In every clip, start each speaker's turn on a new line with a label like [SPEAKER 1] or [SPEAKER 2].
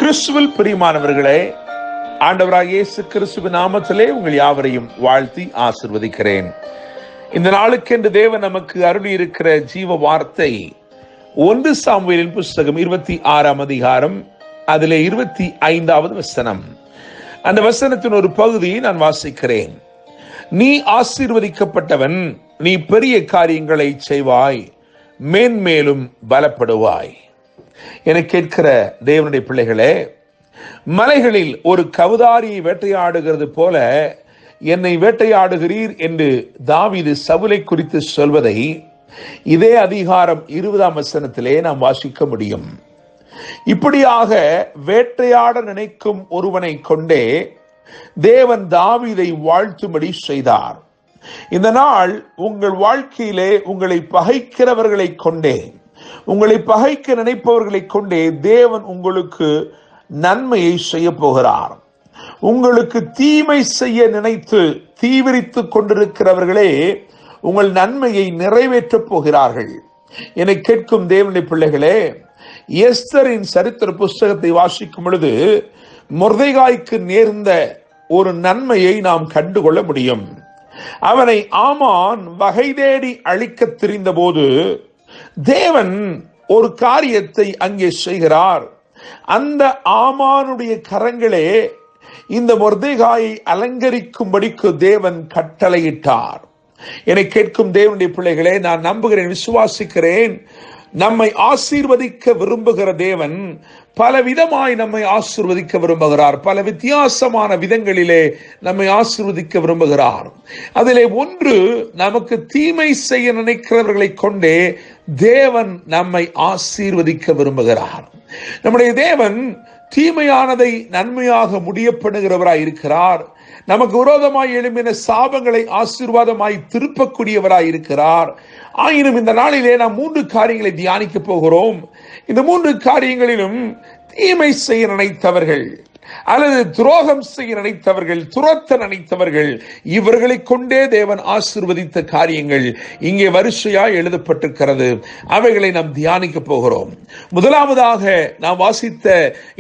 [SPEAKER 1] கிறிஸ்துவில் பிரியமானவர்களே, ஆண்டவராகிய இயேசு கிறிஸ்துவின் நாமத்திலே உங்கள் யாவரையும் வாழ்த்தி ஆசிர்வதிக்கிறேன். இந்த நாளுக்கென்று தேவன் நமக்கு அருளி இருக்கிற ஜீவ வார்த்தை 1 சாமுவேலின் புஸ்தகம் 26ஆம் அதிகாரம், அதிலே 25வது வசனம். அந்த வசனத்தின் ஒரு பகுதியை நான் வாசிக்கிறேன். நீ ஆசீர்வதிக்கப்பட்டவன், நீ பெரிய காரியங்களை செய்வாய், மேன்மேலும் பலப்படுவாய். என கேட்கிற தேவனுடைய பிள்ளைகளே, மலைகளில் ஒரு கவுதாரியை வேட்டையாடுகிறது போல என்னை வேட்டையாடுகிறீர் என்று தாவீது சவுலை குறித்து சொல்வதை இதே அதிகாரம் 20ஆம் வசனத்திலே நாம் வாசிக்க முடியும். இப்படியாக வேட்டையாட நினைக்கும் ஒருவனை கொண்டே தேவன் தாவீதை வாழ்த்தும்படி செய்தார். இந்த நாள் உங்கள் வாழ்க்கையிலே உங்களை பகைக்கிறவர்களை கொண்டே, உங்களை பகைக்க நினைப்பவர்களை கொண்டே தேவன் உங்களுக்கு நன்மையை செய்ய போகிறார். உங்களுக்கு தீமை செய்ய நினைத்து தீவிரித்துக் கொண்டிருக்கிறவர்களே உங்கள் நன்மையை நிறைவேற்றப் போகிறார்கள். என்னை கேட்கும் தேவனுடைய பிள்ளைகளே, எஸ்தரின் சரித்திர புஸ்தகத்தை வாசிக்கும் பொழுது மொர்தெகாய்க்கு நேர்ந்த ஒரு நன்மையை நாம் கண்டுகொள்ள முடியும். அவனை ஆமான் வகை தேடி அழிக்க தெரிந்த போது தேவன் ஒரு காரியத்தை அங்கே செய்கிறார். அந்த ஆமானுடைய கரங்களே இந்த மொர்தெகாயை அலங்கரிக்கும்படிக்கு தேவன் கட்டளையிட்டார். என்னை கேட்கும் தேவனுடைய பிள்ளைகளே, நான் நம்புகிறேன், விசுவாசிக்கிறேன், நம்மை ஆசீர்வதிக்க விரும்புகிற தேவன் பல விதமாய் நம்மை ஆசீர்வதிக்க விரும்புகிறார். பல வித்தியாசமான விதங்களிலே நம்மை ஆசீர்வதிக்க விரும்புகிறார். அதிலே ஒன்று, நமக்கு தீமை செய்ய நினைக்கிறவர்களை கொண்டே தேவன் நம்மை ஆசீர்வதிக்க விரும்புகிறார். நம்முடைய தேவன் தீமையானதை நன்மையாக முடிய பண்ணுகிறவராய் இருக்கிறார். நமக்கு விரோதமாய் எழும்பின சாபங்களை ஆசீர்வாதமாய் திருப்பக்கூடியவராய் இருக்கிறார். ஆயினும் இந்த நாளிலே நாம் 3 காரியங்களை தியானிக்க போகிறோம். இந்த 3 காரியங்களிலும் தீமை செய்ய நினைத்தவர்கள் அல்லது துரோகம் செய்ய நினைத்தவர்கள், துரத்த நினைத்தவர்கள், இவர்களை கொண்டே தேவன் ஆசீர்வதித்த காரியங்கள் இங்கே வரிசையாய் எழுதப்பட்டிருக்கிறது. அவைகளை நாம் தியானிக்க போகிறோம். முதலாவதாக நாம் வாசித்த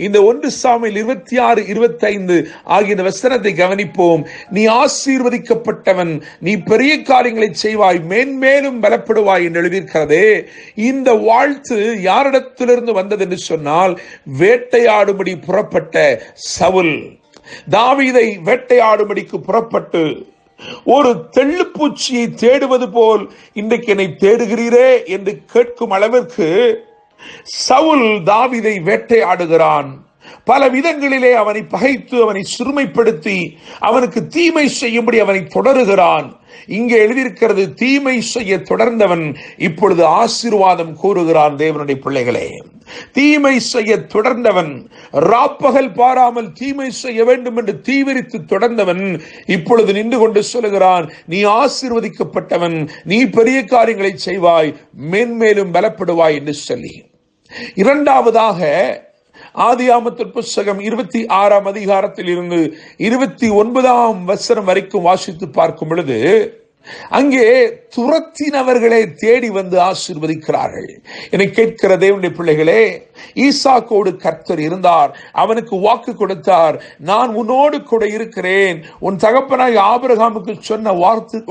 [SPEAKER 1] இந்த 1 சாமுவேல் 26, 25 ஆகிய வசனத்தை கவனிப்போம். நீ ஆசீர்வதிக்கப்பட்டவன், நீ பெரிய காரியங்களை செய்வாய், மேன்மேலும் பலப்படுவாய் என்று எழுதியிருக்கிறதே. இந்த வாழ்த்து யாரிடத்திலிருந்து வந்தது என்று சொன்னால், வேட்டையாடும்படி புறப்பட்ட சவுல் தாவீதை வேட்டையாடும்படிக்கு புறப்பட்டு ஒரு தெள்ளுப்பூச்சியை தேடுவது போல் இன்றைக்கு என்னை தேடுகிறீரே என்று கேட்கும் அளவிற்கு சவுல் தாவீதை வேட்டையாடுகிறான். பல விதங்களிலே அவனை பகைத்து, அவனை சிறுமைப்படுத்தி, அவனுக்கு தீமை செய்யும்படி அவனை தொடருகிறான். இங்கே எழுதியிருக்கிறது, தீமை செய்ய தொடர்ந்தவன் இப்பொழுது ஆசீர்வாதம் கூறுகிறான். தேவனுடைய பிள்ளைகளே, தீமை செய்ய தொடர்ந்தவன், ராப்பகல் பாராமல் தீமை செய்ய வேண்டும் என்று தீவிரித்து தொடர்ந்தவன் இப்பொழுது நின்று கொண்டு சொல்லுகிறான், நீ ஆசீர்வதிக்கப்பட்டவன், நீ பெரிய காரியங்களை செய்வாய், மேன்மேலும் பலப்படுவாய் என்று சொல்லி. இரண்டாவதாக ஆதியாகமத்தின் புஸ்தகம் 26ஆம் அதிகாரத்தில் இருந்து 29ஆம் வசனம் வரைக்கும் வாசித்து பார்க்கும் பொழுது அங்கே துரத்தினவர்களே தேடி வந்து ஆசீர்வதிக்கிறார்கள். என்னை கேட்கிற தேவனுடைய பிள்ளைகளே, ஈசாக்கோடு கர்த்தர் இருந்தார். அவனுக்கு வாக்கு கொடுத்தார், நான் உன்னோடு கூட இருக்கிறேன், உன் தகப்பனாய் ஆபிரகாமுக்கு சொன்ன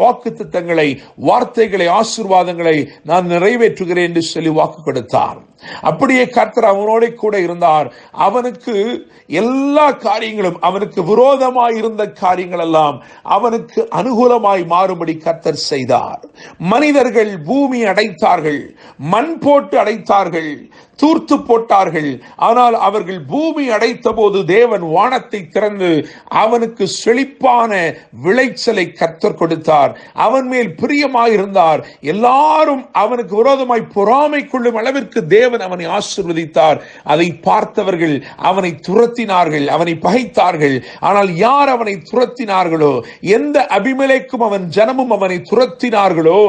[SPEAKER 1] வாக்கு திட்டங்களை, வார்த்தைகளை, ஆசீர்வாதங்களை நான் நிறைவேற்றுகிறேன் என்று சொல்லி வாக்கு கொடுத்தார். அப்படியே கர்த்தர் அவனோட கூட இருந்தார். அவனுக்கு எல்லா காரியங்களும், அவனுக்கு விரோதமாய் இருந்த காரியங்கள் எல்லாம் அவனுக்கு அனுகூலமாய் மாறும்படி கர்த்தர் செய்தார். மனிதர்கள் பூமி அடைத்தார்கள், மண் போட்டு அடைத்தார்கள், தூர்த்து போட்டார்கள். ஆனால் அவர்கள் பூமி அடைத்த போது தேவன் வானத்தை திறந்து அவனுக்கு செழிப்பான விளைச்சலை கர்த்தர் கொடுத்தார். அவன் மேல் பிரியமாயிருந்தார். எல்லாரும் அவனுக்கு விரோதமாய் பொறாமை கொள்ளும் அளவிற்கு தேவன் அவனை ஆசீர்வதித்தார். அதை பார்த்தவர்கள் அவனை துரத்தினார்கள், அவனை பகைத்தார்கள். ஆனால் யார் அவனை துரத்தினார்களோ, எந்த அபிமெலேக்கும் அவன் ஜனமும் அவனை துரத்தினார்களோ,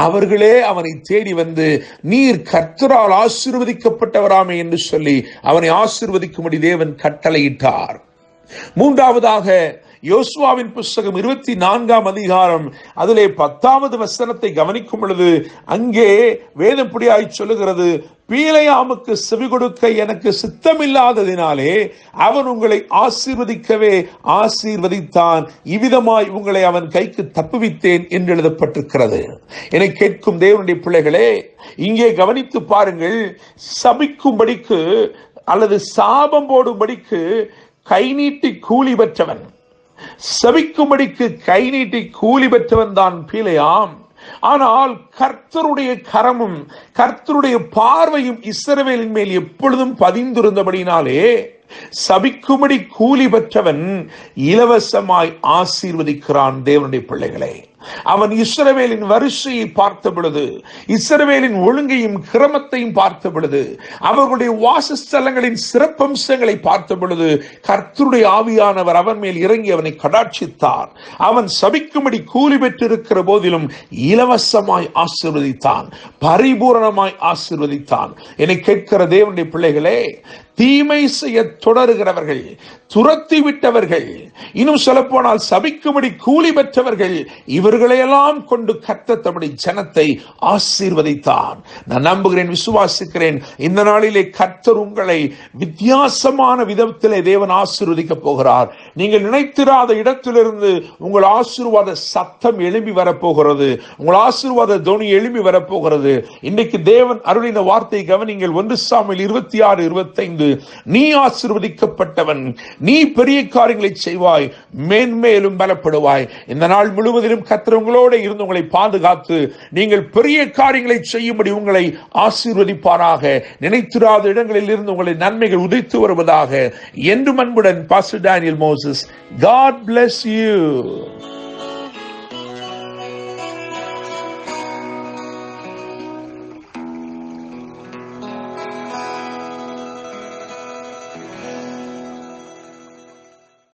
[SPEAKER 1] அவர்களே அவனை தேடி வந்து, நீர் கர்த்தரால் ஆசீர்வதிக்கப்பட்டவராமே என்று சொல்லி அவனை ஆசீர்வதிக்கும்படி தேவன் கட்டளையிட்டார். மூன்றாவதாக யோசுவாவின் புஸ்தகம் 24ஆம் அதிகாரம் அதிலே 10வது வசனத்தை கவனிக்கும் பொழுது அங்கே வேதப்படியாய் சொல்லுகிறது, பீலையாமுக்கு செவி கொடுக்க எனக்கு சித்தமில்லாததினாலே அவன் உங்களை ஆசீர்வதிக்கவே ஆசீர்வதித்தான், இவ்விதமாய் உங்களை அவன் கைக்கு தப்புவித்தேன் என்று எழுதப்பட்டிருக்கிறது. என்னை கேட்கும் தேவனுடைய பிள்ளைகளே, இங்கே கவனித்து பாருங்கள். சபிக்கும்படிக்கு அல்லது சாபம் போடும்படிக்கு கை நீட்டி கூலி பெற்றவன், சபிக்கும்படிக்கு கை நீட்டி கூலி பெற்றவன் தான் பீலையாம். ஆனால் கர்த்தருடைய கரமும் கர்த்தருடைய பார்வையும் இஸ்ரவேலின் மேல் எப்பொழுதும் பதிந்திருந்தபடினாலே சபிக்கும்படி கூலி பெற்றவன் இலவசமாய் ஆசீர்வதிக்கிறான். தேவனுடைய பிள்ளைகளே, அவன் இஸ்ரவேலின் வரிசையை பார்த்த பொழுது, இஸ்ரவேலின் ஒழுங்கையும் கிரமத்தையும் பார்த்த பொழுது, அவர்களுடைய வாசஸ்தலங்களின் சிறப்பம்சங்களை பார்த்த பொழுது கர்த்தருடைய ஆவியானவர் அவன் மேல் இறங்கி அவனை கடாட்சித்தார். அவன் சபிக்கும்படி கூலி பெற்றிருக்கிற போதிலும் இலவசமாய் ஆசீர்வதித்தான், பரிபூரணமாய் ஆசீர்வதித்தான். என்னை கேட்கிற தேவனுடைய பிள்ளைகளே, தீமை செய்ய தொடருகிறவர்கள், துரத்தி விட்டவர்கள், இன்னும் சொல்ல போனால் சபிக்கும்படி கூலி பெற்றவர்கள், இவர்களையெல்லாம் கொண்டு கர்த்தர் தம்முடைய ஜனத்தை ஆசீர்வதித்தான். நான் நம்புகிறேன், விசுவாசிக்கிறேன், இந்த நாளிலே கர்த்தர் உங்களை வித்தியாசமான விதத்திலே தேவன் ஆசீர்வதிக்க போகிறார். நீங்கள் நினைத்திராத இடத்திலிருந்து உங்கள் ஆசீர்வாத சத்தம் எழும்பி வரப்போகிறது, உங்கள் ஆசீர்வாத தொனி எழும்பி வரப்போகிறது. இன்றைக்கு தேவன் அருளின வார்த்தை கவனிங்கள். 1 சாமுவேல் 26:25, நீ ஆசீர்வதிக்கப்பட்டவன், நீ பெரிய காரியங்களை செய்வாய், மேன்மேலும் பலப்படுவாய். இந்த நாள் முழுவதிலும் கர்த்தர் உங்களோடு இருந்து உங்களை பாதுகாத்து நீங்கள் பெரிய காரியங்களை செய்யும்படி உங்களை ஆசீர்வதிப்பாராக. நினைத்திராத இடங்களில் இருந்து உங்களை நன்மைகள் உதித்து வருவதாக. என்று அன்புடன் pastor Daniel Moses. God bless you.